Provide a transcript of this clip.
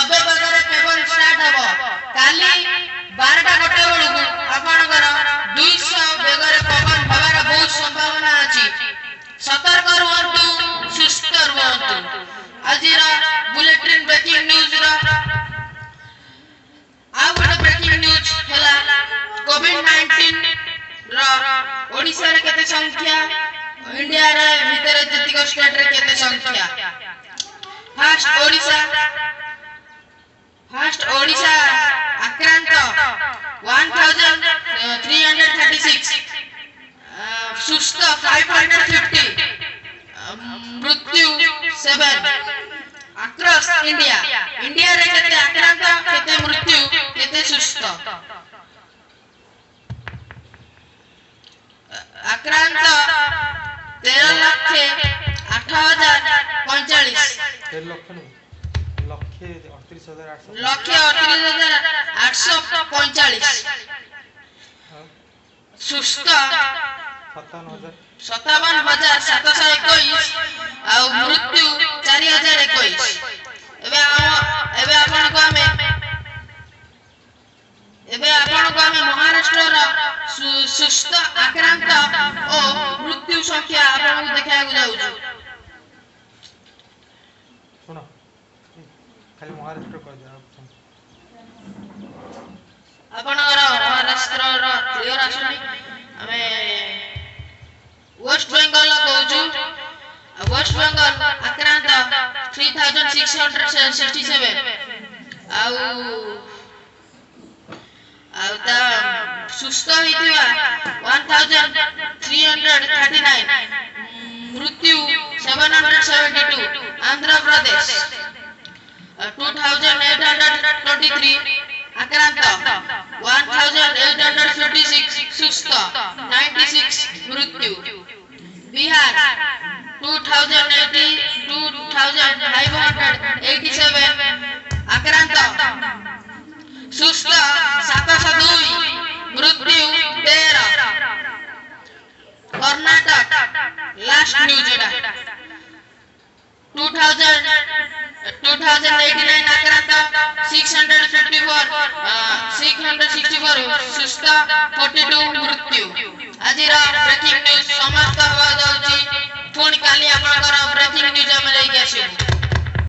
90 ବେଗରେ କେବଳ ଷ୍ଟାର୍ଟ ହେବ। କାଲି 12ଟା ଗୋଟେ ବେଳକୁ ଆପଣଙ୍କର 200 ବେଗରେ ପବନ ହେବାର ବହୁତ ସମ୍ଭାବନା ଅଛି। ସତର୍କ ରୁହନ୍ତୁ, ସୁସ୍ଥ ରୁହନ୍ତୁ। ଆଜିର ବୁଲେଟିନ୍ ବ୍ରେକିଂ ନ୍ୟୁଜର ଆଉ ଗୋଟେ ବ୍ରେକିଂ ନ୍ୟୁଜ ହେଲା କୋଭିଡ-19 ର ଓଡ଼ିଶାରେ କେତେ ସଂଖ୍ୟା, ଇଣ୍ଡିଆରେ ଭିତରେ ଯେତିକ ଷ୍ଟେଟରେ କେତେ ସଂଖ୍ୟା। ଫାଷ୍ଟ ଓଡ଼ିଶା ଆକ୍ରାନ୍ତ 1336, ସୁସ୍ଥ 550, ମୃତ୍ୟୁ 7 across India। ଇଣ୍ଡିଆରେ କେତେ ଆକ୍ରାନ୍ତ, କେତେ ମୃତ୍ୟୁ, କେତେ ସୁସ୍ଥ। ଆକ୍ରାନ୍ତ 13,08,045, ଲକ୍ଷେ 38,845, ସୁସ୍ଥ 57,721 ଆଉ ମୃତ୍ୟୁ 4,021। ଏବେ ଆପଣଙ୍କୁ ଆମେ ମହାରାଷ୍ଟ୍ରର ସୁସ୍ଥ, ଆକ୍ରାନ୍ତ ଓ ମୃତ୍ୟୁ ସଂଖ୍ୟା ଆପଣଙ୍କୁ ଦେଖାଇବାକୁ ଯାଉଛୁ। ଆପଣଙ୍କର ମହାରାଷ୍ଟ୍ରର କ୍ଲିୟର ଆସୁନି। ଆମେ ୱେଷ୍ଟ ବେଙ୍ଗଲ କହୁଛୁ। ୱେଷ୍ଟ ବେଙ୍ଗଲ ଆକ୍ରାନ୍ତ 3,667 ଆଉ ତା ସୁସ୍ଥ ହେଇଥିବା 1,339, ମୃତ୍ୟୁ 772। ଆନ୍ଧ୍ରପ୍ରଦେଶ 2,823 ଆକ୍ରାନ୍ତ 1,856, ସୁସ୍ଥ 96, ମୃତ୍ୟୁ। ବିହାର 2,587 ଆକ୍ରାନ୍ତ, ସୁସ୍ଥ 702, ମୃତ୍ୟୁ 13। କର୍ଣ୍ଣାଟକ ଲାଷ୍ଟ ନ୍ୟୁଜ ଏଟା 2,089 ଆକ୍ରାନ୍ତ 664, ସୁସ୍ଥ 42, ମୃତ୍ୟୁ। ଆଜିର ବ୍ରେକିଂ ନ୍ୟୁଜ ସମାପ୍ତ ହେବାକୁ ଯାଉଛି। ପୁଣି କାଲି ଆପଣଙ୍କର ବ୍ରେକିଂ ନ୍ୟୁଜ ଆମେ ନେଇକି ଆସିବୁ।